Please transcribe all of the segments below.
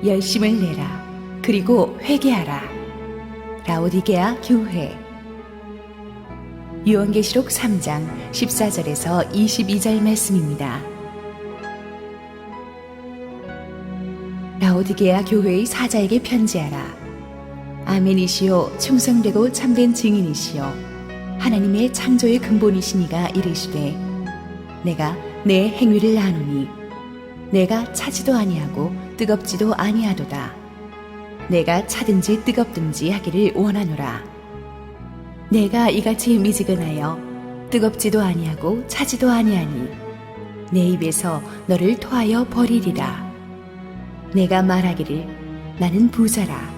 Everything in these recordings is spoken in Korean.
열심을 내라. 그리고 회개하라. 라오디게아 교회. 요한계시록 3장 14절에서 22절 말씀입니다. 라오디게아 교회의 사자에게 편지하라. 아멘이시요 충성되고 참된 증인이시요 하나님의 창조의 근본이시니가 이르시되 내가 내 행위를 아노니 내가 차지도 아니하고 뜨겁지도 아니하도다. 내가 차든지 뜨겁든지 하기를 원하노라. 내가 이같이 미지근하여 뜨겁지도 아니하고 차지도 아니하니 내 입에서 너를 토하여 버리리라. 내가 말하기를 나는 부자라.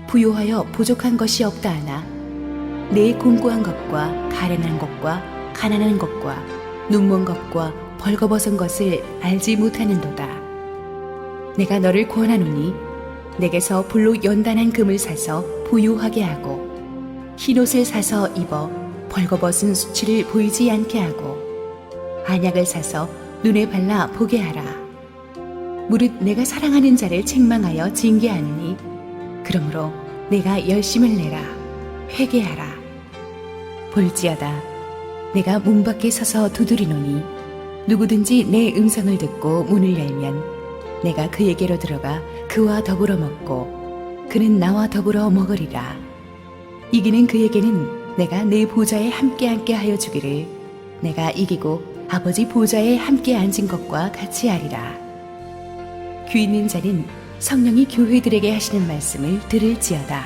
부요하여 부족한 것이 없다 하나 내 공고한 것과 가련한 것과 가난한 것과 눈먼 것과 벌거벗은 것을 알지 못하는도다. 내가 너를 권하노니 내게서 불로 연단한 금을 사서 부요하게 하고 흰옷을 사서 입어 벌거벗은 수치를 보이지 않게 하고 안약을 사서 눈에 발라 보게 하라. 무릇 내가 사랑하는 자를 책망하여 징계하느니 그러므로 내가 열심을 내라. 회개하라. 볼지어다 내가 문 밖에 서서 두드리노니 누구든지 내 음성을 듣고 문을 열면 내가 그에게로 들어가 그와 더불어 먹고 그는 나와 더불어 먹으리라. 이기는 그에게는 내가 내 보좌에 함께 앉게 하여 주기를 내가 이기고 아버지 보좌에 함께 앉은 것과 같이 하리라. 귀 있는 자는 성령이 교회들에게 하시는 말씀을 들을지어다.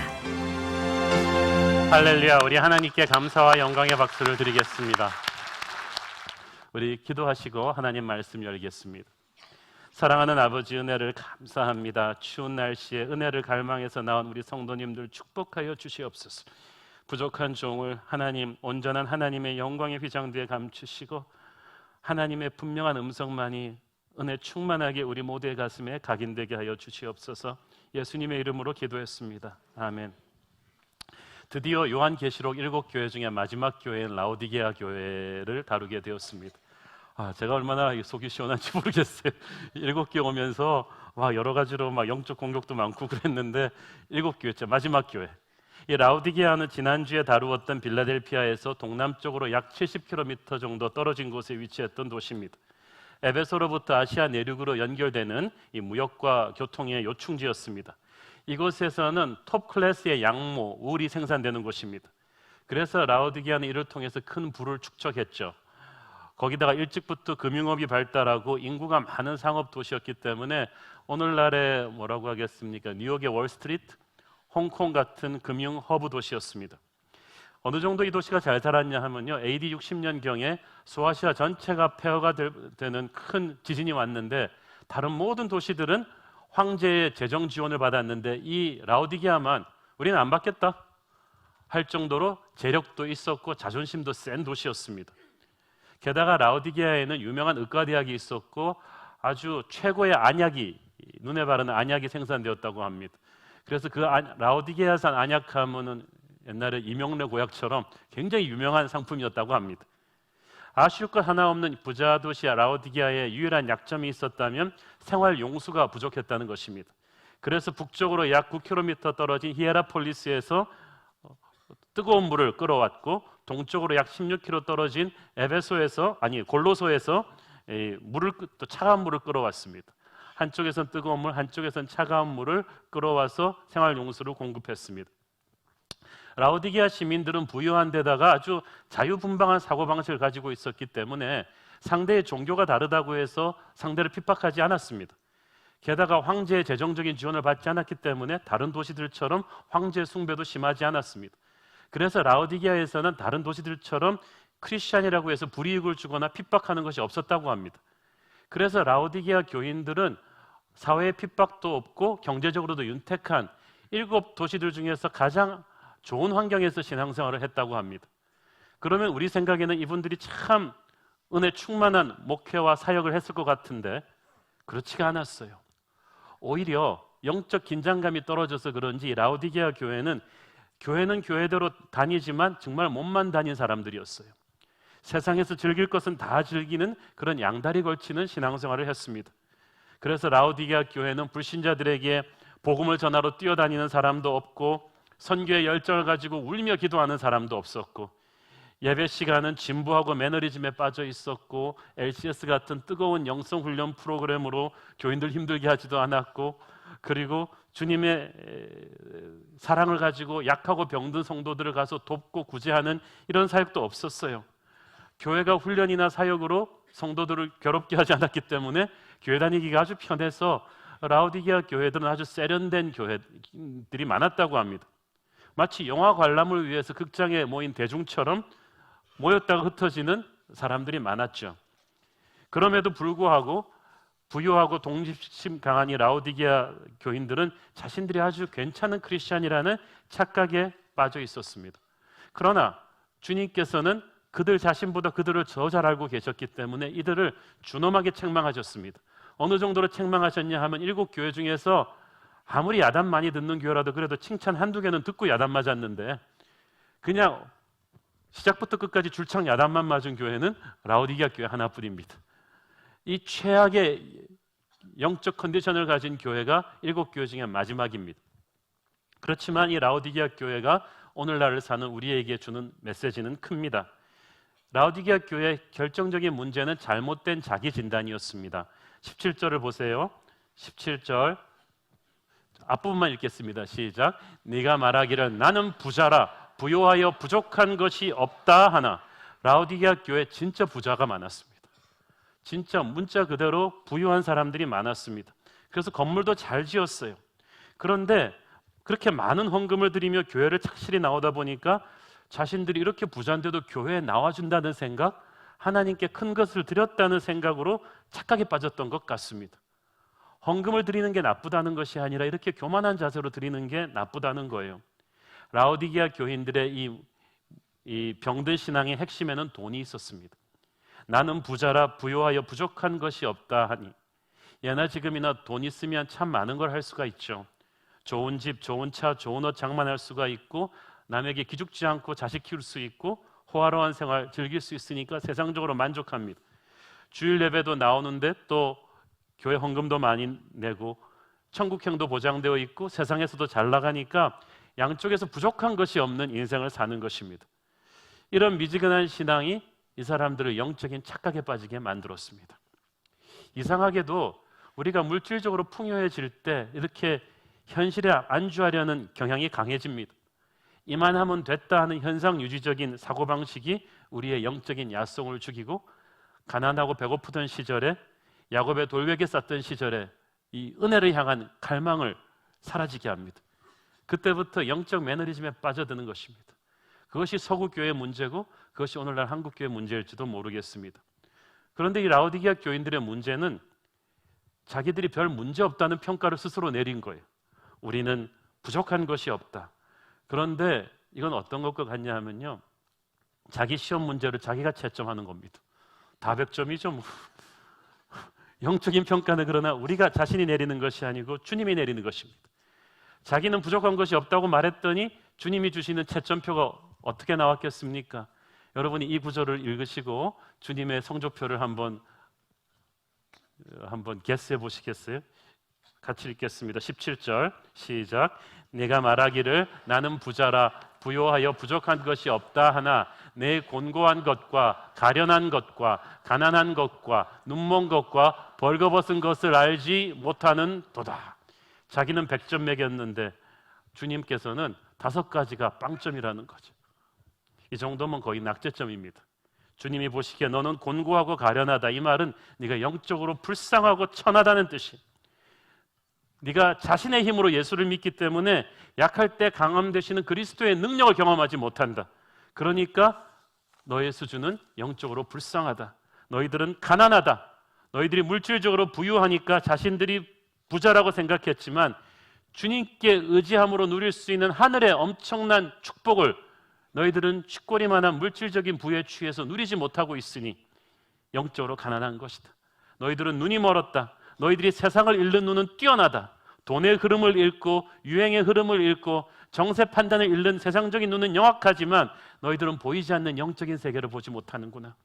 할렐루야. 우리 하나님께 감사와 영광의 박수를 드리겠습니다. 우리 기도하시고 하나님 말씀 열겠습니다. 사랑하는 아버지, 은혜를 감사합니다. 추운 날씨에 은혜를 갈망해서 나온 우리 성도님들 축복하여 주시옵소서. 부족한 종을 하나님, 온전한 하나님의 영광의 휘장 뒤에 감추시고 하나님의 분명한 음성만이 은혜 충만하게 우리 모두의 가슴에 각인되게 하여 주시옵소서. 예수님의 이름으로 기도했습니다. 아멘. 드디어 요한계시록 7교회 중에 마지막 교회인 라오디게아 교회를 다루게 되었습니다. 제가 얼마나 속이 시원한지 모르겠어요. 7교회 오면서 여러 가지로 영적 공격도 많고 그랬는데 7교회째 마지막 교회. 이 라오디게아는 지난주에 다루었던 빌라델피아에서 동남쪽으로 약 70km 정도 떨어진 곳에 위치했던 도시입니다. 에베소로부터 아시아 내륙으로 연결되는 이 무역과 교통의 요충지였습니다. 이곳에서는 톱 클래스의 양모, 울이 생산되는 곳입니다. 그래서 라오디게아는 이를 통해서 큰 부를 축적했죠. 거기다가 일찍부터 금융업이 발달하고 인구가 많은 상업 도시였기 때문에 오늘날의 뭐라고 하겠습니까? 뉴욕의 월스트리트, 홍콩 같은 금융 허브 도시였습니다. 어느 정도 이 도시가 잘 살았냐 하면요, AD 60년경에 소아시아 전체가 폐허가 되는 큰 지진이 왔는데 다른 모든 도시들은 황제의 재정 지원을 받았는데 이 라오디게아만 우리는 안 받겠다 할 정도로 재력도 있었고 자존심도 센 도시였습니다. 게다가 라오디게아에는 유명한 의과대학이 있었고 아주 최고의 안약이, 눈에 바르는 안약이 생산되었다고 합니다. 그래서 그 라오디게아산 안약하면은 옛날에 이명래 고약처럼 굉장히 유명한 상품이었다고 합니다. 아쉬울 것 하나 없는 부자 도시 라오디게아의 유일한 약점이 있었다면 생활 용수가 부족했다는 것입니다. 그래서 북쪽으로 약 9km 떨어진 히에라폴리스에서 뜨거운 물을 끌어왔고 동쪽으로 약 16km 떨어진 골로소에서 또 차가운 물을 끌어왔습니다. 한쪽에선 뜨거운 물, 한쪽에선 차가운 물을 끌어와서 생활 용수를 공급했습니다. 라오디게아 시민들은 부유한 데다가 아주 자유분방한 사고방식을 가지고 있었기 때문에 상대의 종교가 다르다고 해서 상대를 핍박하지 않았습니다. 게다가 황제의 재정적인 지원을 받지 않았기 때문에 다른 도시들처럼 황제 숭배도 심하지 않았습니다. 그래서 라오디게아에서는 다른 도시들처럼 크리스찬이라고 해서 불이익을 주거나 핍박하는 것이 없었다고 합니다. 그래서 라오디게아 교인들은 사회의 핍박도 없고 경제적으로도 윤택한 7도시들 중에서 가장 좋은 환경에서 신앙생활을 했다고 합니다. 그러면 우리 생각에는 이분들이 참 은혜 충만한 목회와 사역을 했을 것 같은데 그렇지가 않았어요. 오히려 영적 긴장감이 떨어져서 그런지 라오디게아 교회는 교회대로 다니지만 정말 몸만 다닌 사람들이었어요. 세상에서 즐길 것은 다 즐기는 그런 양다리 걸치는 신앙생활을 했습니다. 그래서 라오디게아 교회는 불신자들에게 복음을 전하러 뛰어다니는 사람도 없고 선교의 열정을 가지고 울며 기도하는 사람도 없었고 예배 시간은 진부하고 매너리즘에 빠져 있었고 LCS 같은 뜨거운 영성 훈련 프로그램으로 교인들 힘들게 하지도 않았고 그리고 주님의 사랑을 가지고 약하고 병든 성도들을 가서 돕고 구제하는 이런 사역도 없었어요. 교회가 훈련이나 사역으로 성도들을 괴롭게 하지 않았기 때문에 교회 다니기가 아주 편해서 라오디게아 교회들은 아주 세련된 교회들이 많았다고 합니다. 마치 영화 관람을 위해서 극장에 모인 대중처럼 모였다가 흩어지는 사람들이 많았죠. 그럼에도 불구하고 부유하고 독립심 강한 이 라오디게아 교인들은 자신들이 아주 괜찮은 크리스찬이라는 착각에 빠져 있었습니다. 그러나 주님께서는 그들 자신보다 그들을 더 잘 알고 계셨기 때문에 이들을 준엄하게 책망하셨습니다. 어느 정도로 책망하셨냐 하면 7교회 중에서 아무리 야단 많이 듣는 교회라도 그래도 칭찬 한두 개는 듣고 야단 맞았는데 그냥 시작부터 끝까지 줄창 야단만 맞은 교회는 라오디게아 교회 하나뿐입니다. 이 최악의 영적 컨디션을 가진 교회가 7교회 중에 마지막입니다. 그렇지만 이 라오디게아 교회가 오늘날을 사는 우리에게 주는 메시지는 큽니다. 라오디게아 교회의 결정적인 문제는 잘못된 자기 진단이었습니다. 17절을 보세요. 17절 앞부분만 읽겠습니다. 시작. 네가 말하기를 나는 부자라 부요하여 부족한 것이 없다 하나. 라오디게아 교회 진짜 부자가 많았습니다. 진짜 문자 그대로 부유한 사람들이 많았습니다. 그래서 건물도 잘 지었어요. 그런데 그렇게 많은 헌금을 드리며 교회를 착실히 나오다 보니까 자신들이 이렇게 부자인데도 교회에 나와준다는 생각, 하나님께 큰 것을 드렸다는 생각으로 착각에 빠졌던 것 같습니다. 헌금을 드리는 게 나쁘다는 것이 아니라 이렇게 교만한 자세로 드리는 게 나쁘다는 거예요. 라오디게아 교인들의 이 병든 신앙의 핵심에는 돈이 있었습니다. 나는 부자라 부요하여 부족한 것이 없다 하니. 예나 지금이나 돈 있으면 참 많은 걸 할 수가 있죠. 좋은 집, 좋은 차, 좋은 옷 장만할 수가 있고 남에게 기죽지 않고 자식 키울 수 있고 호화로운 생활 즐길 수 있으니까 세상적으로 만족합니다. 주일 예배도 나오는데 또 교회 헌금도 많이 내고 천국행도 보장되어 있고 세상에서도 잘 나가니까 양쪽에서 부족한 것이 없는 인생을 사는 것입니다. 이런 미지근한 신앙이 이 사람들을 영적인 착각에 빠지게 만들었습니다. 이상하게도 우리가 물질적으로 풍요해질 때 이렇게 현실에 안주하려는 경향이 강해집니다. 이만하면 됐다 하는 현상 유지적인 사고방식이 우리의 영적인 야성을 죽이고 가난하고 배고프던 시절에 야곱의 돌베개 쌌던 시절에 이 은혜를 향한 갈망을 사라지게 합니다. 그때부터 영적 매너리즘에 빠져드는 것입니다. 그것이 서구교회의 문제고 그것이 오늘날 한국교회의 문제일지도 모르겠습니다. 그런데 이 라오디게아 교인들의 문제는 자기들이 별 문제 없다는 평가를 스스로 내린 거예요. 우리는 부족한 것이 없다. 그런데 이건 어떤 것과 같냐 하면요, 자기 시험 문제를 자기가 채점하는 겁니다. 다 100점이죠. 영적인 평가는 그러나 우리가 자신이 내리는 것이 아니고 주님이 내리는 것입니다. 자기는 부족한 것이 없다고 말했더니 주님이 주시는 채점표가 어떻게 나왔겠습니까? 여러분이 이 구절을 읽으시고 주님의 성적표를 한번 게스해 보시겠어요? 같이 읽겠습니다. 17절 시작. 네가 말하기를 나는 부자라 부요하여 부족한 것이 없다 하나 내 곤고한 것과 가련한 것과 가난한 것과 눈먼 것과 벌거벗은 것을 알지 못하는 도다. 자기는 100점 매겼는데 주님께서는 5가지가 빵점이라는 거죠. 이 정도면 거의 낙제점입니다. 주님이 보시기에 너는 곤고하고 가련하다. 이 말은 네가 영적으로 불쌍하고 천하다는 뜻이에요. 네가 자신의 힘으로 예수를 믿기 때문에 약할 때 강함 되시는 그리스도의 능력을 경험하지 못한다. 그러니까 너의 수준은 영적으로 불쌍하다. 너희들은 가난하다. 너희들이 물질적으로 부유하니까 자신들이 부자라고 생각했지만 주님께 의지함으로 누릴 수 있는 하늘의 엄청난 축복을 너희들은 쥐꼬리만한 물질적인 부에 취해서 누리지 못하고 있으니 영적으로 가난한 것이다. 너희들은 눈이 멀었다. 너희들이 세상을 읽는 눈은 뛰어나다. 돈의 흐름을 읽고 유행의 흐름을 읽고 정세 판단을 읽는 세상적인 눈은 영악하지만 너희들은 보이지 않는 영적인 세계를 보지 못하는구나.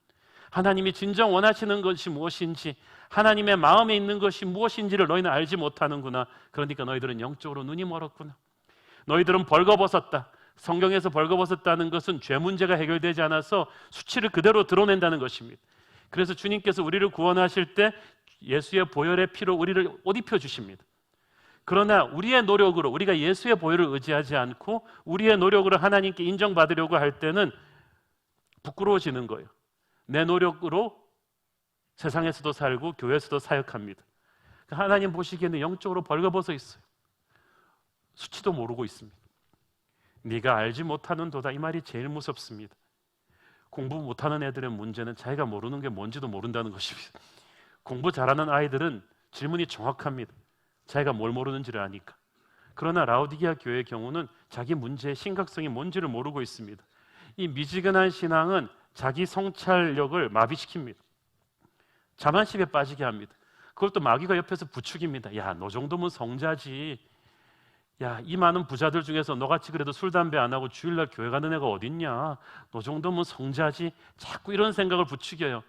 하나님이 진정 원하시는 것이 무엇인지, 하나님의 마음에 있는 것이 무엇인지를 너희는 알지 못하는구나. 그러니까 너희들은 영적으로 눈이 멀었구나. 너희들은 벌거벗었다. 성경에서 벌거벗었다는 것은 죄 문제가 해결되지 않아서 수치를 그대로 드러낸다는 것입니다. 그래서 주님께서 우리를 구원하실 때 예수의 보혈의 피로 우리를 옷 입혀 주십니다. 그러나 우리의 노력으로, 우리가 예수의 보혈을 의지하지 않고 우리의 노력으로 하나님께 인정받으려고 할 때는 부끄러워지는 거예요. 내 노력으로 세상에서도 살고 교회에서도 사역합니다. 하나님 보시기에는 영적으로 벌거벗어 있어요. 수치도 모르고 있습니다. 네가 알지 못하는 도다, 이 말이 제일 무섭습니다. 공부 못하는 애들의 문제는 자기가 모르는 게 뭔지도 모른다는 것입니다. 공부 잘하는 아이들은 질문이 정확합니다. 자기가 뭘 모르는지를 아니까. 그러나 라오디게아 교회의 경우는 자기 문제의 심각성이 뭔지를 모르고 있습니다. 이 미지근한 신앙은 자기 성찰력을 마비시킵니다. 자만심에 빠지게 합니다. 그걸 또 마귀가 옆에서 부추깁니다. 야, 너 정도면 성자지. 야, 이 많은 부자들 중에서 너같이 그래도 술, 담배 안 하고 주일날 교회 가는 애가 어딨냐. 너 정도면 성자지. 자꾸 이런 생각을 부추겨요.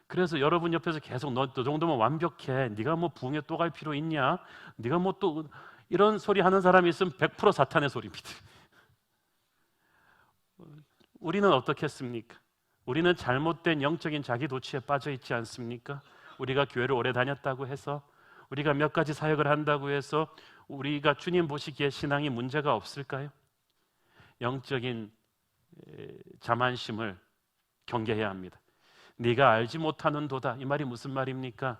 그래서 여러분 옆에서 계속 너 정도면 완벽해. 네가 뭐 부흥회 또 갈 필요 있냐. 네가 뭐 또 이런 소리 하는 사람이 있으면 100% 사탄의 소리입니다. 우리는 어떻겠습니까? 우리는 잘못된 영적인 자기 도취에 빠져 있지 않습니까? 우리가 교회를 오래 다녔다고 해서, 우리가 몇 가지 사역을 한다고 해서 우리가 주님 보시기에 신앙이 문제가 없을까요? 영적인 자만심을 경계해야 합니다. 네가 알지 못하는 도다, 이 말이 무슨 말입니까?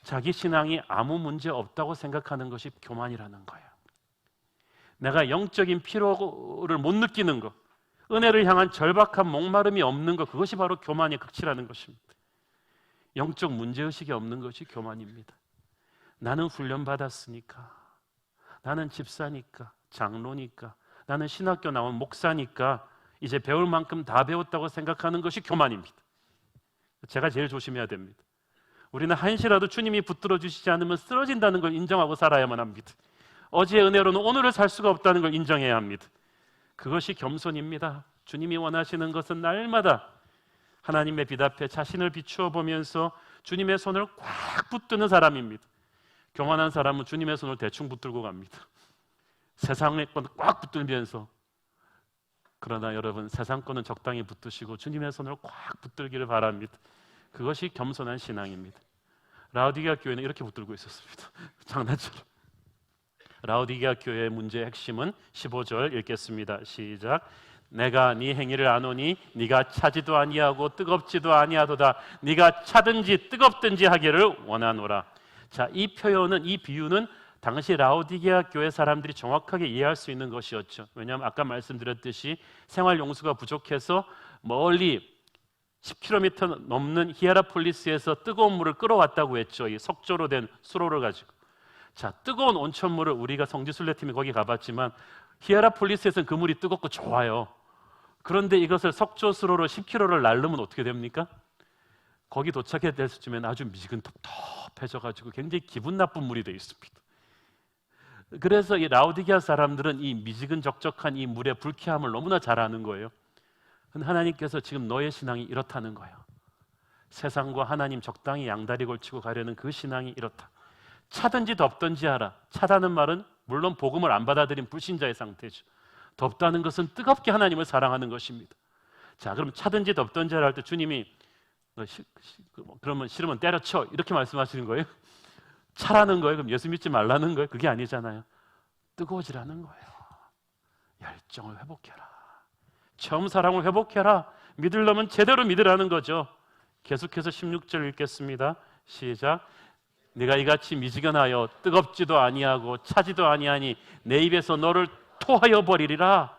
자기 신앙이 아무 문제 없다고 생각하는 것이 교만이라는 거예요. 내가 영적인 피로를 못 느끼는 것, 은혜를 향한 절박한 목마름이 없는 것, 그것이 바로 교만의 극치라는 것입니다. 영적 문제의식이 없는 것이 교만입니다. 나는 훈련받았으니까, 나는 집사니까, 장로니까, 나는 신학교 나온 목사니까 이제 배울 만큼 다 배웠다고 생각하는 것이 교만입니다. 제가 제일 조심해야 됩니다. 우리는 한시라도 주님이 붙들어 주시지 않으면 쓰러진다는 걸 인정하고 살아야만 합니다. 어제의 은혜로는 오늘을 살 수가 없다는 걸 인정해야 합니다. 그것이 겸손입니다. 주님이 원하시는 것은 날마다 하나님의 빛 앞에 자신을 비추어 보면서 주님의 손을 꽉 붙드는 사람입니다. 교만한 사람은 주님의 손을 대충 붙들고 갑니다. 세상의 건 꽉 붙들면서. 그러나 여러분, 세상 거는 적당히 붙드시고 주님의 손을 꽉 붙들기를 바랍니다. 그것이 겸손한 신앙입니다. 라오디게아 교회는 이렇게 붙들고 있었습니다. 장난처럼. 라오디게아 교회의 문제의 핵심은 15절 읽겠습니다. 시작. 내가 네 행위를 아노니 네가 차지도 아니하고 뜨겁지도 아니하도다. 네가 차든지 뜨겁든지 하기를 원하노라. 자, 이 표현은, 이 비유는 당시 라오디게아 교회 사람들이 정확하게 이해할 수 있는 것이었죠. 왜냐하면 아까 말씀드렸듯이 생활 용수가 부족해서 멀리 10km 넘는 히에라폴리스에서 뜨거운 물을 끌어왔다고 했죠. 이 석조로 된 수로를 가지고. 자, 뜨거운 온천물을, 우리가 성지순례팀이 거기 가봤지만 히에라폴리스에서는 그 물이 뜨겁고 좋아요. 그런데 이것을 석조 수로로 10km를 날르면 어떻게 됩니까? 거기 도착해 됐을 쯤엔 아주 미지근텁텁해져가지고 굉장히 기분 나쁜 물이 되어 있습니다. 그래서 이 라오디게아 사람들은 이 미지근적적한 이 물의 불쾌함을 너무나 잘 아는 거예요. 하나님께서 지금 너의 신앙이 이렇다는 거예요. 세상과 하나님 적당히 양다리 걸치고 가려는 그 신앙이 이렇다. 차든지 덥든지 하라. 차다는 말은 물론 복음을 안 받아들인 불신자의 상태죠. 덥다는 것은 뜨겁게 하나님을 사랑하는 것입니다. 자, 그럼 차든지 덥든지 하라 할 때 주님이 그러면 싫으면 때려쳐, 이렇게 말씀하시는 거예요? 차라는 거예요? 그럼 예수 믿지 말라는 거예요? 그게 아니잖아요. 뜨거워지라는 거예요. 열정을 회복해라. 처음 사랑을 회복해라. 믿으려면 제대로 믿으라는 거죠. 계속해서 16절 읽겠습니다. 시작. 네가 이같이 미지근하여 뜨겁지도 아니하고 차지도 아니하니 내 입에서 너를 토하여 버리리라.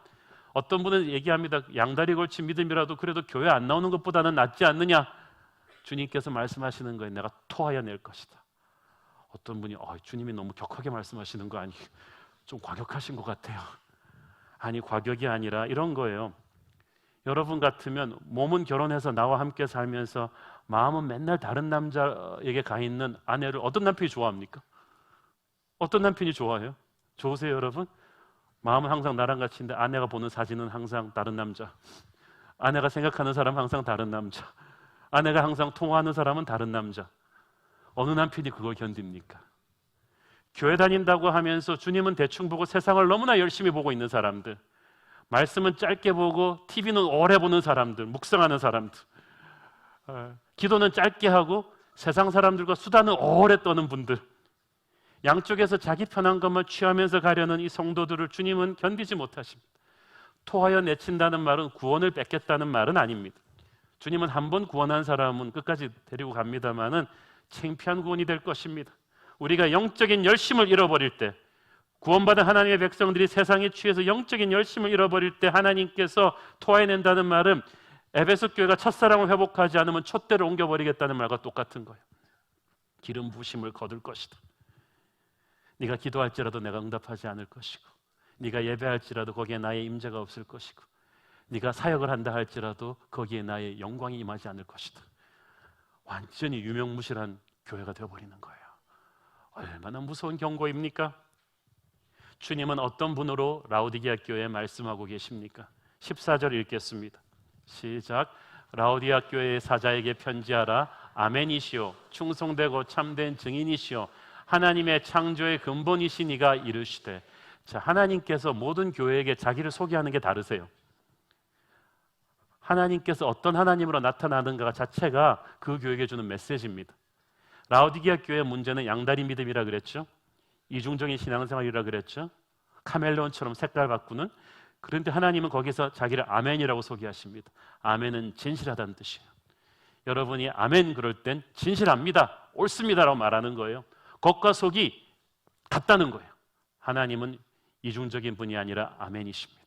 어떤 분은 얘기합니다. 양다리 걸친 믿음이라도 그래도 교회 안 나오는 것보다는 낫지 않느냐. 주님께서 말씀하시는 거예요. 내가 토하여 낼 것이다. 어떤 분이 주님이 너무 격하게 말씀하시는 거 아니에요? 좀 과격하신 것 같아요. 아니, 과격이 아니라 이런 거예요. 여러분 같으면 몸은 결혼해서 나와 함께 살면서 마음은 맨날 다른 남자에게 가 있는 아내를 어떤 남편이 좋아합니까? 어떤 남편이 좋아해요? 좋으세요, 여러분? 마음은 항상 나랑 같이 있는데 아내가 보는 사진은 항상 다른 남자, 아내가 생각하는 사람 항상 다른 남자, 아내가 항상 통화하는 사람은 다른 남자. 어느 남편이 그걸 견딥니까? 교회 다닌다고 하면서 주님은 대충 보고 세상을 너무나 열심히 보고 있는 사람들, 말씀은 짧게 보고 TV는 오래 보는 사람들, 묵상하는 사람들, 기도는 짧게 하고 세상 사람들과 수다는 오래 떠는 분들, 양쪽에서 자기 편한 것만 취하면서 가려는 이 성도들을 주님은 견디지 못하십니다. 토하여 내친다는 말은 구원을 뺏겠다는 말은 아닙니다. 주님은 한 번 구원한 사람은 끝까지 데리고 갑니다마는 창피한 구원이 될 것입니다. 우리가 영적인 열심을 잃어버릴 때, 구원받은 하나님의 백성들이 세상에 취해서 영적인 열심을 잃어버릴 때 하나님께서 토해낸다는 말은 에베소 교회가 첫사랑을 회복하지 않으면 촛대를 옮겨버리겠다는 말과 똑같은 거예요. 기름 부심을 거둘 것이다. 네가 기도할지라도 내가 응답하지 않을 것이고, 네가 예배할지라도 거기에 나의 임재가 없을 것이고, 네가 사역을 한다 할지라도 거기에 나의 영광이 임하지 않을 것이다. 완전히 유명무실한 교회가 되어버리는 거예요. 얼마나 무서운 경고입니까? 주님은 어떤 분으로 라오디게아 교회에 말씀하고 계십니까? 14절 읽겠습니다. 시작. 라오디게아 교회의 사자에게 편지하라. 아멘이시오, 충성되고 참된 증인이시오, 하나님의 창조의 근본이시니가 이르시되. 자, 하나님께서 모든 교회에게 자기를 소개하는 게 다르세요. 하나님께서 어떤 하나님으로 나타나는가 자체가 그 교회에게 주는 메시지입니다. 라오디게아 교회의 문제는 양다리 믿음이라 그랬죠. 이중적인 신앙생활이라 그랬죠. 카멜레온처럼 색깔 바꾸는. 그런데 하나님은 거기서 자기를 아멘이라고 소개하십니다. 아멘은 진실하다는 뜻이에요. 여러분이 아멘 그럴 땐 진실합니다, 옳습니다라고 말하는 거예요. 겉과 속이 같다는 거예요. 하나님은 이중적인 분이 아니라 아멘이십니다.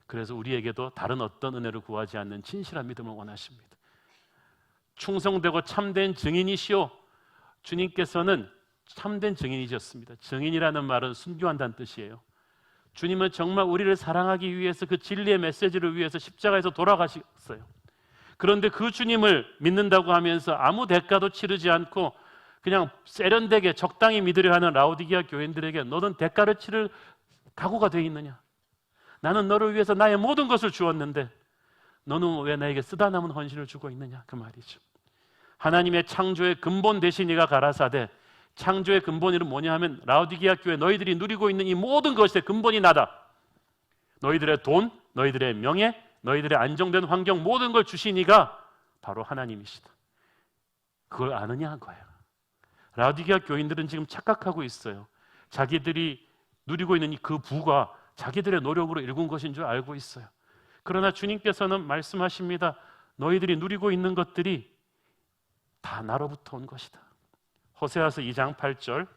그래서 우리에게도 다른 어떤 은혜를 구하지 않는 진실한 믿음을 원하십니다. 충성되고 참된 증인이시오. 주님께서는 참된 증인이셨습니다. 증인이라는 말은 순교한다는 뜻이에요. 주님은 정말 우리를 사랑하기 위해서 그 진리의 메시지를 위해서 십자가에서 돌아가셨어요. 그런데 그 주님을 믿는다고 하면서 아무 대가도 치르지 않고 그냥 세련되게 적당히 믿으려 하는 라오디게아 교인들에게 너는 대가를 치를 각오가 되어 있느냐? 나는 너를 위해서 나의 모든 것을 주었는데 너는 왜 나에게 쓰다 남은 헌신을 주고 있느냐? 그 말이죠. 하나님의 창조의 근본 되신 이가 가라사대, 창조의 근본이 뭐냐 하면 라오디게아 교회 너희들이 누리고 있는 이 모든 것의 근본이 나다. 너희들의 돈, 너희들의 명예, 너희들의 안정된 환경, 모든 걸 주신 이가 바로 하나님이시다. 그걸 아느냐 거예요. 라오디게아 교인들은 지금 착각하고 있어요. 자기들이 누리고 있는 그 부가 자기들의 노력으로 이룬 것인 줄 알고 있어요. 그러나 주님께서는 말씀하십니다. 너희들이 누리고 있는 것들이 다 나로부터 온 것이다. 호세아서 2장 8절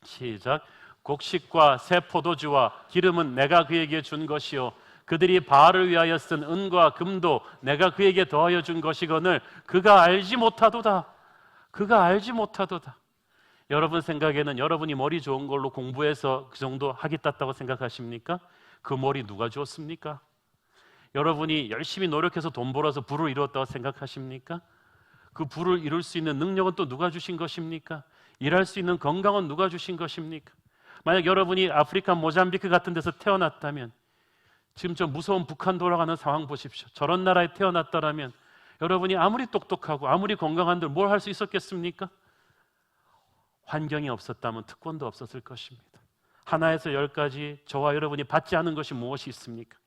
시작. 곡식과 새 포도주와 기름은 내가 그에게 준 것이요 그들이 바알을 위하여 쓴 은과 금도 내가 그에게 더하여 준 것이거늘 그가 알지 못하도다. 그가 알지 못하도다. 여러분 생각에는 여러분이 머리 좋은 걸로 공부해서 그 정도 학위 땄다고 생각하십니까? 그 머리 누가 주었습니까? 여러분이 열심히 노력해서 돈 벌어서 부를 이루었다고 생각하십니까? 그 부를 이룰 수 있는 능력은 또 누가 주신 것입니까? 일할 수 있는 건강은 누가 주신 것입니까? 만약 여러분이 아프리카 모잠비크 같은 데서 태어났다면, 지금 저 무서운 북한 돌아가는 상황 보십시오. 저런 나라에 태어났다면 여러분이 아무리 똑똑하고 아무리 건강한들 뭘 할 수 있었겠습니까? 환경이 없었다면 특권도 없었을 것입니다. 하나에서 10까지 저와 여러분이 받지 않은 것이 무엇이 있습니까?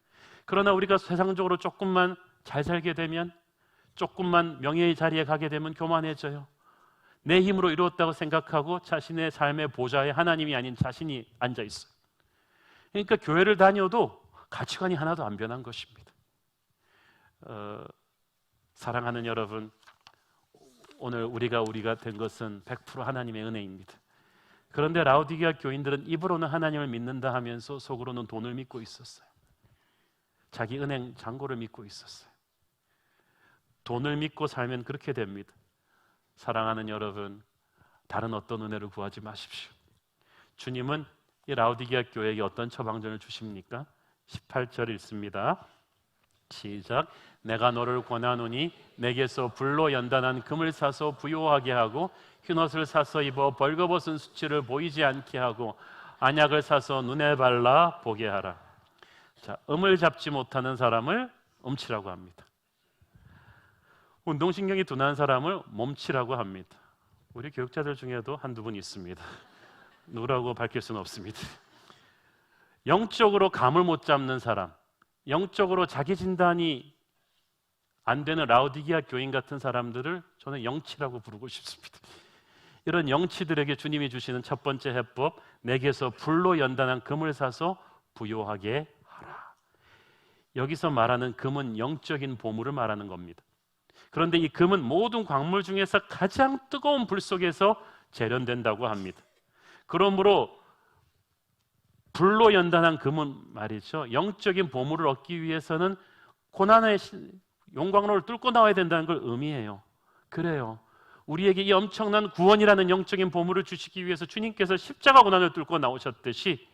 그러나 우리가 세상적으로 조금만 잘 살게 되면, 조금만 명예의 자리에 가게 되면 교만해져요. 내 힘으로 이루었다고 생각하고 자신의 삶의 보좌에 하나님이 아닌 자신이 앉아 있어요. 그러니까 교회를 다녀도 가치관이 하나도 안 변한 것입니다. 사랑하는 여러분, 오늘 우리가 된 것은 100% 하나님의 은혜입니다. 그런데 라오디게아 교인들은 입으로는 하나님을 믿는다 하면서 속으로는 돈을 믿고 있었어요. 자기 은행 잔고를 믿고 있었어요. 돈을 믿고 살면 그렇게 됩니다. 사랑하는 여러분, 다른 어떤 은혜를 구하지 마십시오. 주님은 이 라오디게아 교회에게 어떤 처방전을 주십니까? 18절 읽습니다. 시작. 내가 너를 권하노니 내게서 불로 연단한 금을 사서 부요하게 하고 흰옷을 사서 입어 벌거벗은 수치를 보이지 않게 하고 안약을 사서 눈에 발라 보게 하라. 자, 음을 잡지 못하는 사람을 음치라고 합니다. 운동신경이 둔한 사람을 몸치라고 합니다. 우리 교육자들 중에도 한두 분 있습니다. 누구라고 밝힐 수는 없습니다. 영적으로 감을 못 잡는 사람, 영적으로 자기 진단이 안 되는 라오디게아 교인 같은 사람들을 저는 영치라고 부르고 싶습니다. 이런 영치들에게 주님이 주시는 첫 번째 해법, 내게서 불로 연단한 금을 사서 부요하게 하라. 여기서 말하는 금은 영적인 보물을 말하는 겁니다. 그런데 이 금은 모든 광물 중에서 가장 뜨거운 불 속에서 재련된다고 합니다. 그러므로 불로 연단한 금은 말이죠, 영적인 보물을 얻기 위해서는 고난의 용광로를 뚫고 나와야 된다는 걸 의미해요. 그래요, 우리에게 이 엄청난 구원이라는 영적인 보물을 주시기 위해서 주님께서 십자가 고난을 뚫고 나오셨듯이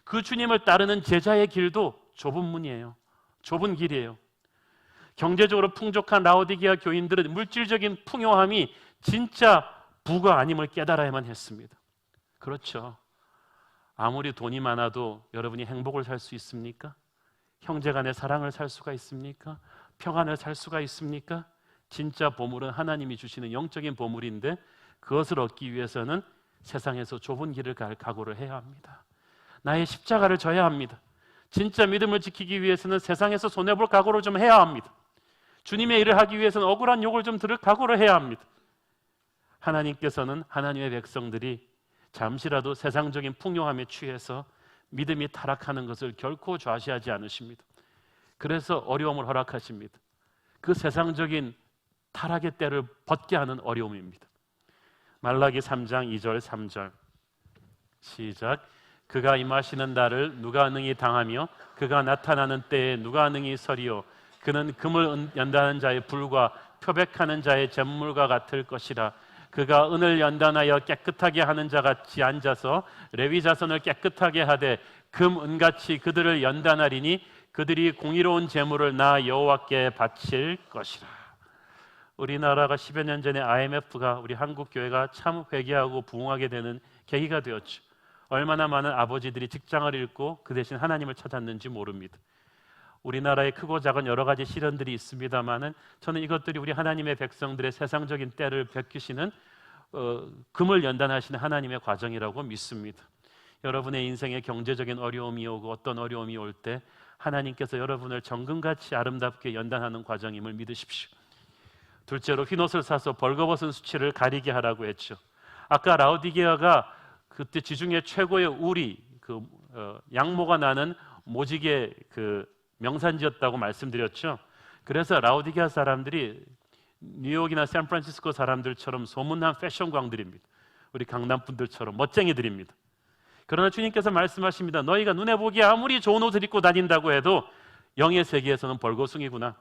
그 주님을 따르는 제자의 길도 좁은 문이에요. 좁은 길이에요. 경제적으로 풍족한 라오디게아 교인들은 물질적인 풍요함이 진짜 부가 아님을 깨달아야만 했습니다. 그렇죠. 아무리 돈이 많아도 여러분이 행복을 살 수 있습니까? 형제간의 사랑을 살 수가 있습니까? 평안을 살 수가 있습니까? 진짜 보물은 하나님이 주시는 영적인 보물인데 그것을 얻기 위해서는 세상에서 좁은 길을 갈 각오를 해야 합니다. 나의 십자가를 져야 합니다. 진짜 믿음을 지키기 위해서는 세상에서 손해볼 각오를 좀 해야 합니다. 주님의 일을 하기 위해서는 억울한 욕을 좀 들을 각오를 해야 합니다. 하나님께서는 하나님의 백성들이 잠시라도 세상적인 풍요함에 취해서 믿음이 타락하는 것을 결코 좌시하지 않으십니다. 그래서 어려움을 허락하십니다. 그 세상적인 타락의 때를 벗게 하는 어려움입니다. 말라기 3장 2절 3절 시작. 그가 임하시는 날을 누가 능히 당하며 그가 나타나는 때에 누가 능히 서리요. 그는 금을 연단하는 자의 불과 표백하는 자의 잿물과 같을 것이라. 그가 은을 연단하여 깨끗하게 하는 자 같이 앉아서 레위 자손을 깨끗하게 하되 금 은같이 그들을 연단하리니 그들이 공의로운 제물을 나 여호와께 바칠 것이라. 우리나라가 10여 년 전에 IMF가 우리 한국 교회가 참 회개하고 부흥하게 되는 계기가 되었죠. 얼마나 많은 아버지들이 직장을 잃고 그 대신 하나님을 찾았는지 모릅니다. 우리나라에 크고 작은 여러 가지 시련들이 있습니다만은 저는 이것들이 우리 하나님의 백성들의 세상적인 때를 베끼시는 금을 연단하시는 하나님의 과정이라고 믿습니다. 여러분의 인생에 경제적인 어려움이 오고 어떤 어려움이 올 때 하나님께서 여러분을 정금같이 아름답게 연단하는 과정임을 믿으십시오. 둘째로 흰옷을 사서 벌거벗은 수치를 가리게 하라고 했죠. 아까 라오디게아가 그때 지중해 최고의 우리 양모가 나는 모직의 명산지였다고 말씀드렸죠. 그래서 라오디게아 사람들이 뉴욕이나 샌프란시스코 사람들처럼 소문난 패션광들입니다. 우리 강남 분들처럼 멋쟁이들입니다. 그러나 주님께서 말씀하십니다. 너희가 눈에 보기에 아무리 좋은 옷을 입고 다닌다고 해도 영의 세계에서는 벌거숭이구나.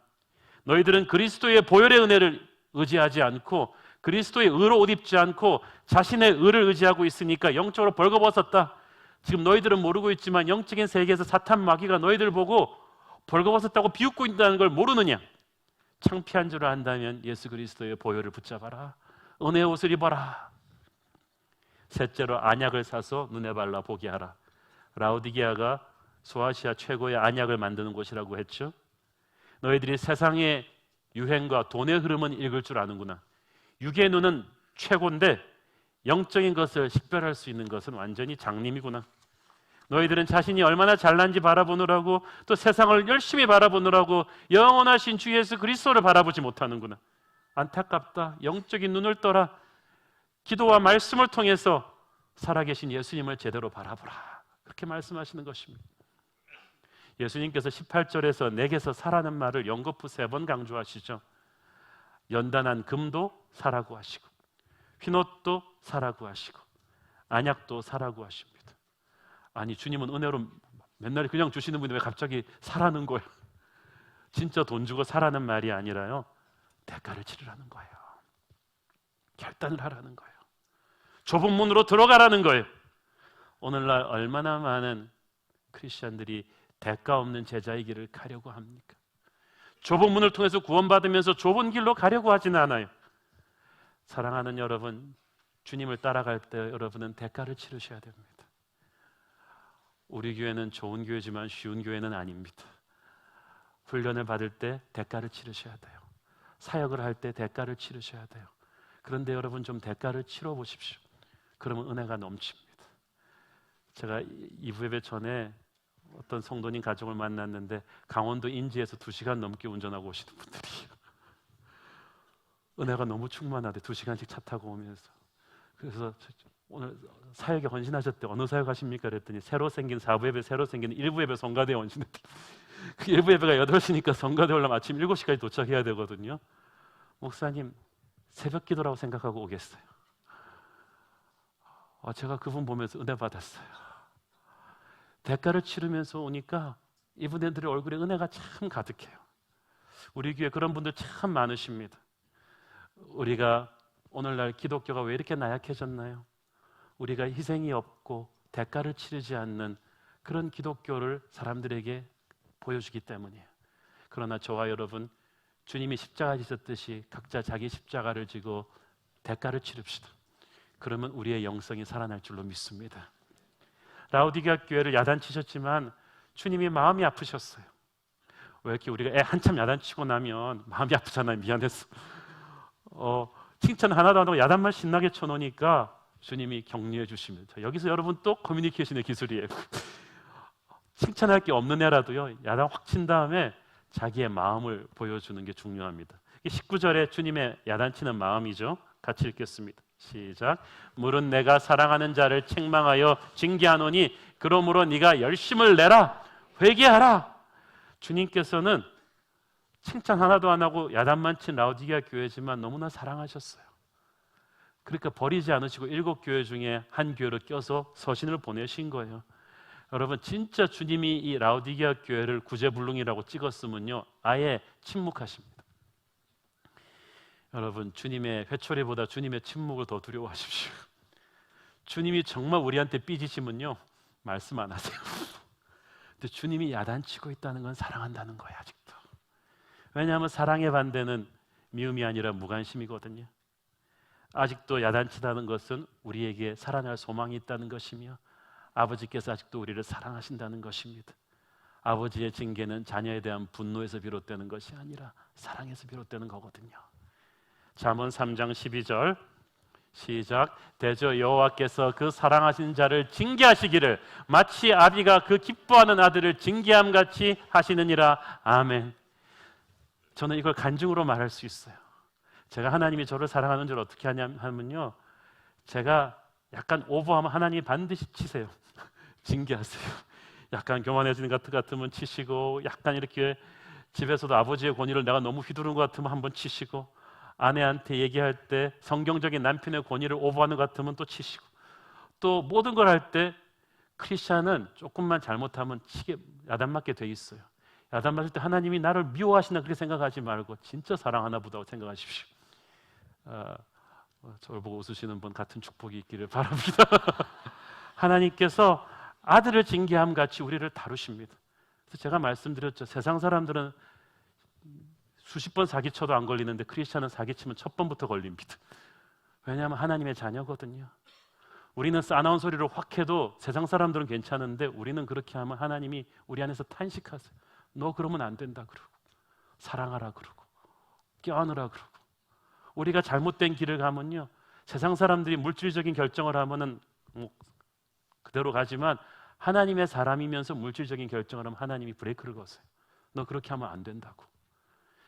너희들은 그리스도의 보혈의 은혜를 의지하지 않고 그리스도의 의로 옷 입지 않고 자신의 의를 의지하고 있으니까 영적으로 벌거벗었다. 지금 너희들은 모르고 있지만 영적인 세계에서 사탄 마귀가 너희들 보고 벌거벗었다고 비웃고 있다는 걸 모르느냐? 창피한 줄 안다면 예수 그리스도의 보혈을 붙잡아라. 은혜의 옷을 입어라. 셋째로 안약을 사서 눈에 발라 보게 하라. 라오디게아가 소아시아 최고의 안약을 만드는 곳이라고 했죠. 너희들이 세상의 유행과 돈의 흐름은 읽을 줄 아는구나. 육의 눈은 최고인데 영적인 것을 식별할 수 있는 것은 완전히 장님이구나. 너희들은 자신이 얼마나 잘난지 바라보느라고 또 세상을 열심히 바라보느라고 영원하신 주 예수 그리스도를 바라보지 못하는구나. 안타깝다. 영적인 눈을 떠라. 기도와 말씀을 통해서 살아계신 예수님을 제대로 바라보라. 그렇게 말씀하시는 것입니다. 예수님께서 18절에서 내게서 사라는 말을 연거푸 3번 강조하시죠. 연단한 금도 사라고 하시고 흰옷도 사라고 하시고 안약도 사라고 하십니다. 아니 주님은 은혜로 맨날 그냥 주시는 분이 왜 갑자기 사라는 거예요? 진짜 돈 주고 사라는 말이 아니라요, 대가를 치르라는 거예요. 결단을 하라는 거예요. 좁은 문으로 들어가라는 거예요. 오늘날 얼마나 많은 크리스천들이 대가 없는 제자의 길을 가려고 합니까? 좁은 문을 통해서 구원받으면서 좁은 길로 가려고 하지는 않아요. 사랑하는 여러분, 주님을 따라갈 때 여러분은 대가를 치르셔야 됩니다. 우리 교회는 좋은 교회지만 쉬운 교회는 아닙니다. 훈련을 받을 때 대가를 치르셔야 돼요. 사역을 할 때 대가를 치르셔야 돼요. 그런데 여러분 좀 대가를 치러 보십시오. 그러면 은혜가 넘칩니다. 제가 2부 예배 전에 어떤 성도님 가족을 만났는데 강원도 인제에서 2시간 넘게 운전하고 오시는 분들이에요. 은혜가 너무 충만하대. 2시간씩 차 타고 오면서. 그래서 오늘 사역에 헌신하셨대. 어느 사역 하십니까? 그랬더니 새로 생긴 4부 예배, 새로 생긴 1부 예배 성가대에 헌신했대. 그 1부 예배가 8시니까 성가대 올라면 아침 7시까지 도착해야 되거든요. 목사님 새벽 기도라고 생각하고 오겠어요. 제가 그분 보면서 은혜 받았어요. 대가를 치르면서 오니까 이분들의 얼굴에 은혜가 참 가득해요. 우리 교회 그런 분들 참 많으십니다. 우리가 오늘날 기독교가 왜 이렇게 나약해졌나요? 우리가 희생이 없고 대가를 치르지 않는 그런 기독교를 사람들에게 보여주기 때문이에요. 그러나 저와 여러분, 주님이 십자가 지셨듯이 각자 자기 십자가를 지고 대가를 치릅시다. 그러면 우리의 영성이 살아날 줄로 믿습니다. 라오디게아 교회를 야단치셨지만 주님이 마음이 아프셨어요. 왜 이렇게 우리가 애 한참 야단치고 나면 마음이 아프잖아요. 미안했어. 칭찬 하나도 안 하고 야단만 신나게 쳐놓으니까 주님이 격려해 주시면, 여기서 여러분 또 커뮤니케이션의 기술이에요. 칭찬할 게 없는 애라도요, 야단 확 친 다음에 자기의 마음을 보여주는 게 중요합니다. 19절에 주님의 야단치는 마음이죠. 같이 읽겠습니다. 시작. 물은 내가 사랑하는 자를 책망하여 징계하노니 그러므로 네가 열심을 내라, 회개하라. 주님께서는 칭찬 하나도 안 하고 야단만 친 라오디게아 교회지만 너무나 사랑하셨어요. 그러니까 버리지 않으시고 7교회 중에 한 교회로 껴서 서신을 보내신 거예요. 여러분 진짜 주님이 이 라오디게아 교회를 구제불능이라고 찍었으면요 아예 침묵하십니다. 여러분 주님의 회초리보다 주님의 침묵을 더 두려워하십시오. 주님이 정말 우리한테 삐지시면요 말씀 안 하세요. 근데 주님이 야단치고 있다는 건 사랑한다는 거예요. 아직도. 왜냐하면 사랑의 반대는 미움이 아니라 무관심이거든요. 아직도 야단치다는 것은 우리에게 살아날 소망이 있다는 것이며 아버지께서 아직도 우리를 사랑하신다는 것입니다. 아버지의 징계는 자녀에 대한 분노에서 비롯되는 것이 아니라 사랑에서 비롯되는 거거든요. 잠언 3장 12절 시작. 대저 여호와께서 그 사랑하신 자를 징계하시기를 마치 아비가 그 기뻐하는 아들을 징계함같이 하시느니라. 아멘. 저는 이걸 간증으로 말할 수 있어요. 제가 하나님이 저를 사랑하는 줄 어떻게 하냐면요, 제가 약간 오버하면 하나님이 반드시 치세요. 징계하세요. 약간 교만해지는 것 같으면 치시고, 약간 이렇게 집에서도 아버지의 권위를 내가 너무 휘두른 것 같으면 한번 치시고, 아내한테 얘기할 때 성경적인 남편의 권위를 오버하는 것 같으면 또 치시고, 또 모든 걸 할 때 크리스찬은 조금만 잘못하면 치게 야단맞게 돼 있어요. 야단맞을 때 하나님이 나를 미워하시나 그렇게 생각하지 말고 진짜 사랑하나 보다고 생각하십시오. 저를 보고 웃으시는 분 같은 축복이 있기를 바랍니다. 하나님께서 아들을 징계함 같이 우리를 다루십니다. 그래서 제가 말씀드렸죠. 세상 사람들은 수십 번 사기쳐도 안 걸리는데 크리스찬은 사기치면 첫 번부터 걸립니다. 왜냐하면 하나님의 자녀거든요. 우리는 싸나운 소리를 확 해도 세상 사람들은 괜찮은데 우리는 그렇게 하면 하나님이 우리 안에서 탄식하세요. 너 그러면 안 된다 그러고, 사랑하라 그러고, 껴안으라 그러고. 우리가 잘못된 길을 가면요 세상 사람들이 물질적인 결정을 하면은 그대로 가지만 하나님의 사람이면서 물질적인 결정을 하면 하나님이 브레이크를 거세요. 너 그렇게 하면 안 된다고.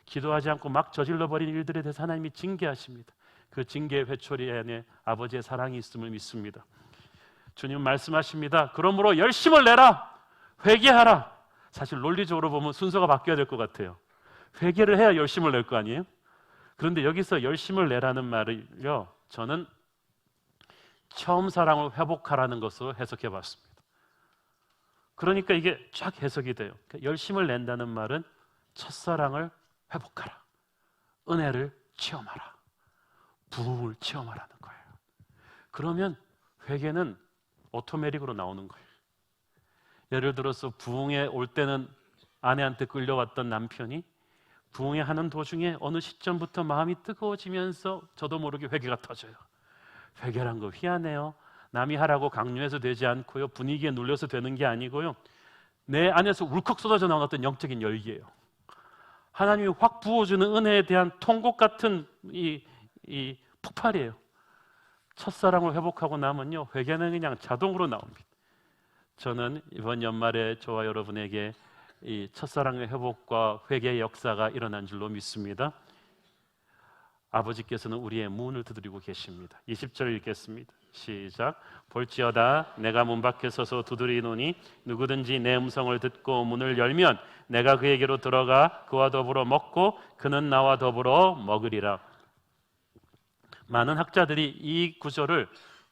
기도하지 않고 막 저질러버린 일들에 대해서 하나님이 징계하십니다. 그 징계의 회초리 안에 아버지의 사랑이 있음을 믿습니다. 주님은 말씀하십니다. 그러므로 열심을 내라, 회개하라. 사실 논리적으로 보면 순서가 바뀌어야 될 것 같아요. 회개를 해야 열심을 낼 거 아니에요? 그런데 여기서 열심을 내라는 말을요 저는 처음 사랑을 회복하라는 것으로 해석해 봤습니다. 그러니까 이게 쫙 해석이 돼요. 그러니까 열심을 낸다는 말은 첫사랑을 회복하라, 은혜를 체험하라, 부흥을 체험하라는 거예요. 그러면 회개는 오토매틱으로 나오는 거예요. 예를 들어서 부흥에 올 때는 아내한테 끌려왔던 남편이 부흥회 하는 도중에 어느 시점부터 마음이 뜨거워지면서 저도 모르게 회개가 터져요. 회개란 거 희한해요. 남이 하라고 강요해서 되지 않고요, 분위기에 눌려서 되는 게 아니고요, 내 안에서 울컥 쏟아져 나온 어떤 영적인 열기예요. 하나님이 확 부어주는 은혜에 대한 통곡 같은 이 폭발이에요. 첫사랑을 회복하고 나면요, 회개는 그냥 자동으로 나옵니다. 저는 이번 연말에 저와 여러분에게 이 첫사랑의 회복과 회개의 역사가 일어난 줄로 믿습니다. 아버지께서는 우리의 문을 두드리고 계십니다. 20절 읽겠습니다. 시작. 볼지어다 내가 문 밖에 서서 두드리노니 누구든지 내 음성을 듣고 문을 열면 내가 그에게로 들어가 그와 더불어 먹고 그는 나와 더불어 먹으리라. 많은 학자들이 이 구절을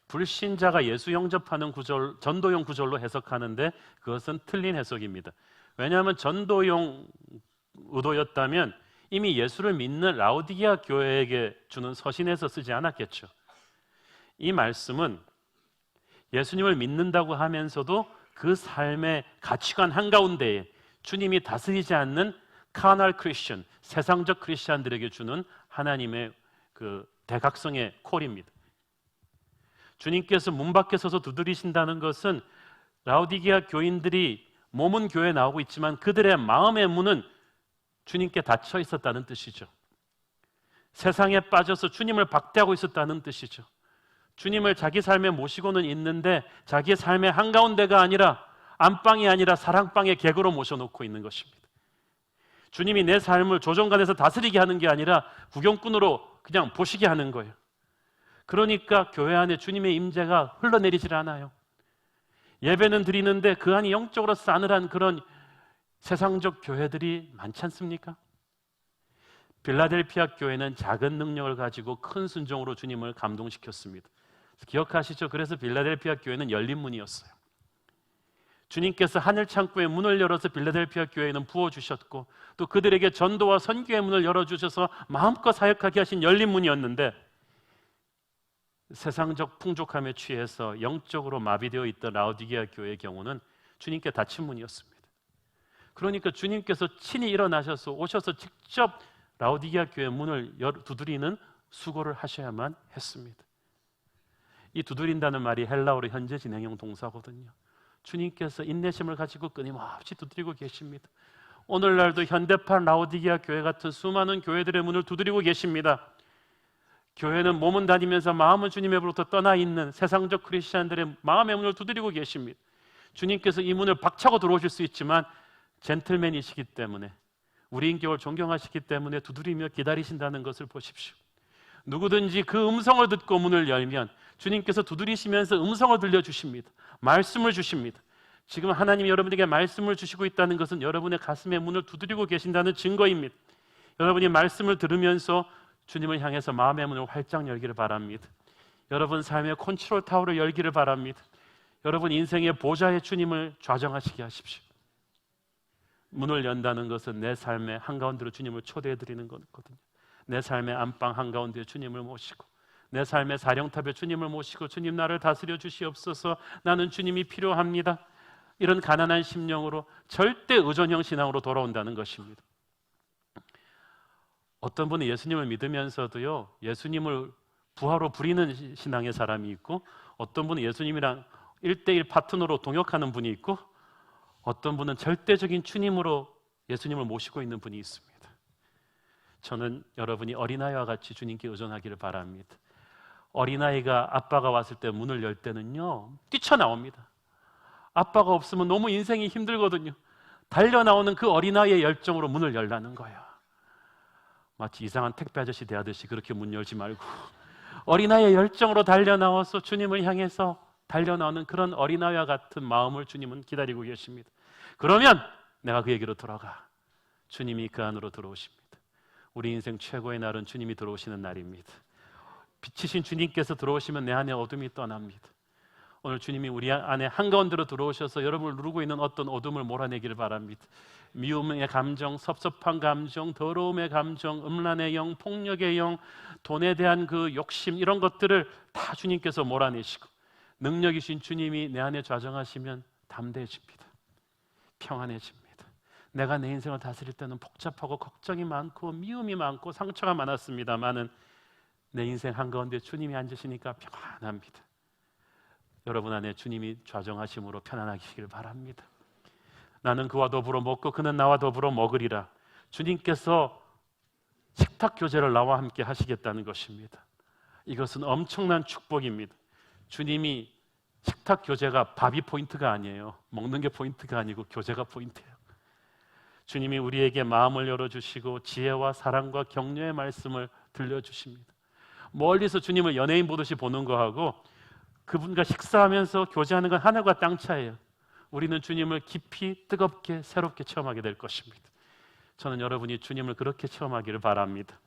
불신자가 예수 영접하는 구절, 전도용 구절로 해석하는데 그것은 틀린 해석입니다. 왜냐하면 전도용 의도였다면 이미 예수를 믿는 라오디게아 교회에게 주는 서신에서 쓰지 않았겠죠. 이 말씀은 예수님을 믿는다고 하면서도 그 삶의 가치관 한가운데에 주님이 다스리지 않는 카날 크리스천, 세상적 크리스천들에게 주는 하나님의 그 대각성의 콜입니다. 주님께서 문 밖에 서서 두드리신다는 것은 라오디게아 교인들이 몸은 교회에 나오고 있지만 그들의 마음의 문은 주님께 닫혀 있었다는 뜻이죠. 세상에 빠져서 주님을 박대하고 있었다는 뜻이죠. 주님을 자기 삶에 모시고는 있는데 자기의 삶의 한가운데가 아니라 안방이 아니라 사랑방의 객으로 모셔놓고 있는 것입니다. 주님이 내 삶을 조정관에서 다스리게 하는 게 아니라 구경꾼으로 그냥 보시게 하는 거예요. 그러니까 교회 안에 주님의 임재가 흘러내리질 않아요. 예배는 드리는데 그 안이 영적으로 싸늘한 그런 세상적 교회들이 많지 않습니까? 빌라델피아 교회는 작은 능력을 가지고 큰 순종으로 주님을 감동시켰습니다. 기억하시죠? 그래서 빌라델피아 교회는 열린 문이었어요. 주님께서 하늘 창고의 문을 열어서 빌라델피아 교회에는 부어주셨고 또 그들에게 전도와 선교의 문을 열어주셔서 마음껏 사역하게 하신 열린 문이었는데 세상적 풍족함에 취해서 영적으로 마비되어 있던 라오디게아 교회의 경우는 주님께 닫힌 문이었습니다. 그러니까 주님께서 친히 일어나셔서 오셔서 직접 라오디게아 교회 문을 두드리는 수고를 하셔야만 했습니다. 이 두드린다는 말이 헬라어로 현재 진행형 동사거든요. 주님께서 인내심을 가지고 끊임없이 두드리고 계십니다. 오늘날도 현대판 라오디게아 교회 같은 수많은 교회들의 문을 두드리고 계십니다. 교회는 몸은 다니면서 마음은 주님으로부터 떠나 있는 세상적 크리스천들의 마음의 문을 두드리고 계십니다. 주님께서 이 문을 박차고 들어오실 수 있지만 젠틀맨이시기 때문에 우리 인격을 존경하시기 때문에 두드리며 기다리신다는 것을 보십시오. 누구든지 그 음성을 듣고 문을 열면 주님께서 두드리시면서 음성을 들려주십니다. 말씀을 주십니다. 지금 하나님이 여러분에게 말씀을 주시고 있다는 것은 여러분의 가슴의 문을 두드리고 계신다는 증거입니다. 여러분이 말씀을 들으면서 주님을 향해서 마음의 문을 활짝 열기를 바랍니다. 여러분 삶의 컨트롤 타워를 열기를 바랍니다. 여러분 인생의 보좌의 주님을 좌정하시게 하십시오. 문을 연다는 것은 내 삶의 한가운데로 주님을 초대해 드리는 거거든요. 내 삶의 안방 한가운데 주님을 모시고 내 삶의 사령탑에 주님을 모시고 주님 나를 다스려 주시옵소서, 나는 주님이 필요합니다, 이런 가난한 심령으로 절대 의존형 신앙으로 돌아온다는 것입니다. 어떤 분은 예수님을 믿으면서도요 예수님을 부하로 부리는 신앙의 사람이 있고 어떤 분은 예수님이랑 1대1 파트너로 동역하는 분이 있고 어떤 분은 절대적인 주님으로 예수님을 모시고 있는 분이 있습니다. 저는 여러분이 어린아이와 같이 주님께 의존하기를 바랍니다. 어린아이가 아빠가 왔을 때 문을 열 때는요 뛰쳐나옵니다. 아빠가 없으면 너무 인생이 힘들거든요. 달려나오는 그 어린아이의 열정으로 문을 열라는 거예요. 마치 이상한 택배 아저씨 대하듯이 그렇게 문 열지 말고 어린아이의 열정으로 달려나와서 주님을 향해서 달려나오는 그런 어린아이와 같은 마음을 주님은 기다리고 계십니다. 그러면 내가 그에게로 돌아가 주님이 그 안으로 들어오십니다. 우리 인생 최고의 날은 주님이 들어오시는 날입니다. 빛이신 주님께서 들어오시면 내 안에 어둠이 떠납니다. 오늘 주님이 우리 안에 한가운데로 들어오셔서 여러분을 누르고 있는 어떤 어둠을 몰아내기를 바랍니다. 미움의 감정, 섭섭한 감정, 더러움의 감정, 음란의 영, 폭력의 영, 돈에 대한 그 욕심, 이런 것들을 다 주님께서 몰아내시고 능력이신 주님이 내 안에 좌정하시면 담대해집니다. 평안해집니다. 내가 내 인생을 다스릴 때는 복잡하고 걱정이 많고 미움이 많고 상처가 많았습니다만은 내 인생 한가운데 주님이 앉으시니까 평안합니다. 여러분 안에 주님이 좌정하심으로 편안하시길 바랍니다. 나는 그와 더불어 먹고 그는 나와 더불어 먹으리라. 주님께서 식탁 교제를 나와 함께 하시겠다는 것입니다. 이것은 엄청난 축복입니다. 주님이 식탁 교제가 밥이 포인트가 아니에요. 먹는 게 포인트가 아니고 교제가 포인트예요. 주님이 우리에게 마음을 열어주시고 지혜와 사랑과 격려의 말씀을 들려주십니다. 멀리서 주님을 연예인 보듯이 보는 거하고 그분과 식사하면서 교제하는 건 하늘과 땅 차이예요. 우리는 주님을 깊이 뜨겁게 새롭게 체험하게 될 것입니다. 저는 여러분이 주님을 그렇게 체험하기를 바랍니다.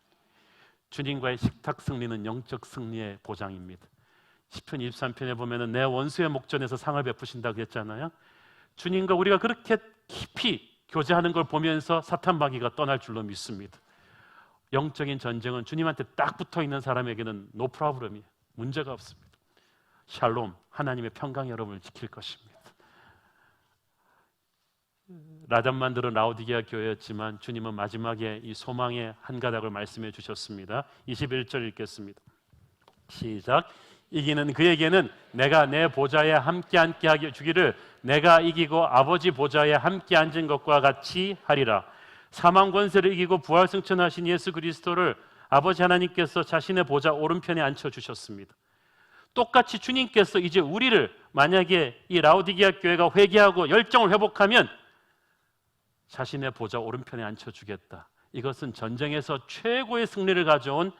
주님과의 식탁 승리는 영적 승리의 보장입니다. 시편 23편에 보면은 내 원수의 목전에서 상을 베푸신다고 했잖아요. 주님과 우리가 그렇게 깊이 교제하는 걸 보면서 사탄 마귀가 떠날 줄로 믿습니다. 영적인 전쟁은 주님한테 딱 붙어 있는 사람에게는 노 프로블럼이에요. 문제가 없습니다. 샬롬, 하나님의 평강 여러분을 지킬 것입니다. 라잔만들은 라오디게아 교회였지만 주님은 마지막에 이 소망의 한 가닥을 말씀해 주셨습니다. 21절 읽겠습니다. 시작. 이기는 그에게는 내가 내 보좌에 함께 앉게 하게 주기를 내가 이기고 아버지 보좌에 함께 앉은 것과 같이 하리라. 사망 권세를 이기고 부활 승천하신 예수 그리스도를 아버지 하나님께서 자신의 보좌 오른편에 앉혀 주셨습니다. 똑같이 주님께서 이제 우리를 만약에 이 라오디게아 교회가 회개하고 열정을 회복하면 자신의 보좌 오른편에 앉혀주겠다. 이것은 전쟁에서 최고의 승리를 가져온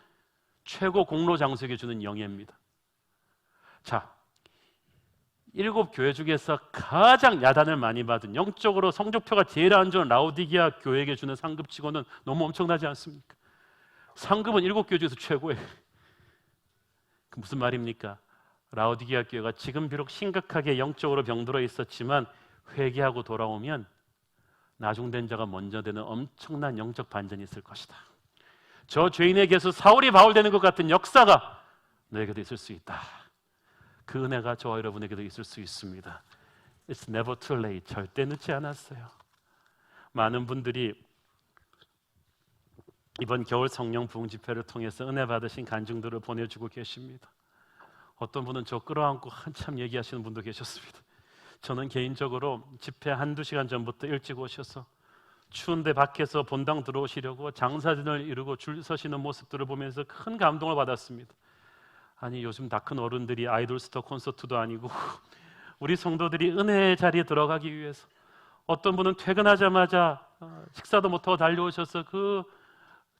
최고 공로 장수에게 주는 영예입니다. 자, 7교회 중에서 가장 야단을 많이 받은 영적으로 성적표가 제일 안 좋은 라오디게아 교회에게 주는 상급치고는 너무 엄청나지 않습니까? 상급은 7교회 중에서 최고예요. 그 무슨 말입니까? 라오디게아 교회가 지금 비록 심각하게 영적으로 병들어 있었지만 회개하고 돌아오면 나중된 자가 먼저 되는 엄청난 영적 반전이 있을 것이다. 저 죄인에게서 사울이 바울 되는 것 같은 역사가 너에게도 있을 수 있다. 그 은혜가 저와 여러분에게도 있을 수 있습니다. It's never too late. 절대 늦지 않았어요. 많은 분들이 이번 겨울 성령 부흥 집회를 통해서 은혜 받으신 간증들을 보내주고 계십니다. 어떤 분은 저 끌어안고 한참 얘기하시는 분도 계셨습니다. 저는 개인적으로 집회 한두 시간 전부터 일찍 오셔서 추운데 밖에서 본당 들어오시려고 장사진을 이루고 줄 서시는 모습들을 보면서 큰 감동을 받았습니다. 아니 요즘 다 큰 어른들이 아이돌 스타 콘서트도 아니고 우리 성도들이 은혜의 자리에 들어가기 위해서 어떤 분은 퇴근하자마자 식사도 못하고 달려오셔서 그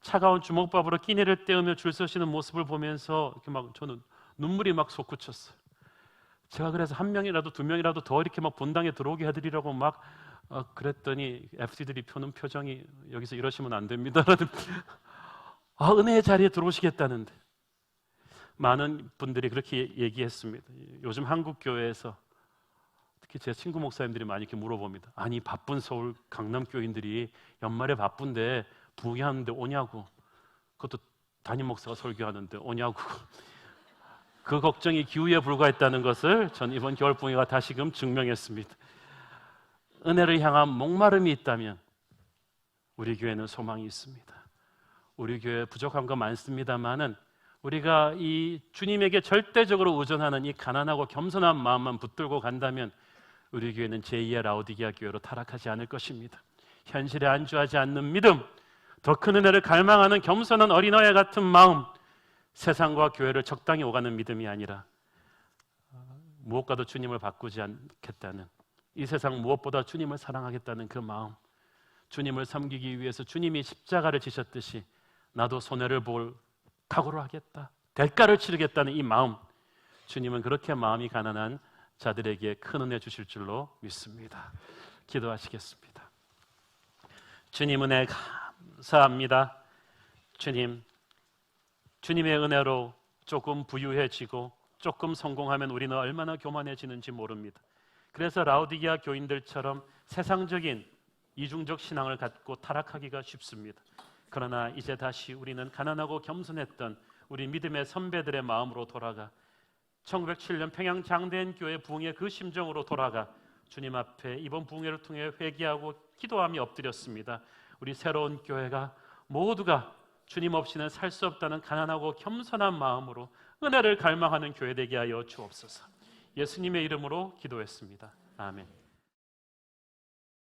차가운 주먹밥으로 끼니를 때우며 줄 서시는 모습을 보면서 이렇게 막 저는 눈물이 막 솟구쳤어요. 제가 그래서 한 명이라도 두 명이라도 더 이렇게 막 본당에 들어오게 해드리라고 막 그랬더니 FC들이 펴는 표정이 여기서 이러시면 안 됩니다. 은혜의 자리에 들어오시겠다는데 많은 분들이 그렇게 얘기했습니다. 요즘 한국 교회에서 특히 제 친구 목사님들이 많이 이렇게 물어봅니다. 아니 바쁜 서울 강남 교인들이 연말에 바쁜데 부흥하는데 오냐고. 그것도 담임 목사가 설교하는데 오냐고. 그 걱정이 기우에 불과했다는 것을 전 이번 겨울 부흥회가 다시금 증명했습니다. 은혜를 향한 목마름이 있다면 우리 교회는 소망이 있습니다. 우리 교회 부족한 거 많습니다만은 우리가 이 주님에게 절대적으로 의존하는 이 가난하고 겸손한 마음만 붙들고 간다면 우리 교회는 제2의 라오디게아 교회로 타락하지 않을 것입니다. 현실에 안주하지 않는 믿음, 더 큰 은혜를 갈망하는 겸손한 어린아이 같은 마음, 세상과 교회를 적당히 오가는 믿음이 아니라 무엇과도 주님을 바꾸지 않겠다는, 이 세상 무엇보다 주님을 사랑하겠다는 그 마음, 주님을 섬기기 위해서 주님이 십자가를 지셨듯이 나도 손해를 볼 각오를 하겠다, 대가를 치르겠다는 이 마음, 주님은 그렇게 마음이 가난한 자들에게 큰 은혜 주실 줄로 믿습니다. 기도하시겠습니다. 주님 은혜 감사합니다. 주님의 은혜로 조금 부유해지고 조금 성공하면 우리는 얼마나 교만해지는지 모릅니다. 그래서 라오디게아 교인들처럼 세상적인 이중적 신앙을 갖고 타락하기가 쉽습니다. 그러나 이제 다시 우리는 가난하고 겸손했던 우리 믿음의 선배들의 마음으로 돌아가 1907년 평양 장대인 교회 부흥의 그 심정으로 돌아가 주님 앞에 이번 부흥회를 통해 회개하고 기도하며 엎드렸습니다. 우리 새로운 교회가 모두가 주님 없이는 살 수 없다는 가난하고 겸손한 마음으로 은혜를 갈망하는 교회 되게 하여 주옵소서. 예수님의 이름으로 기도했습니다. 아멘.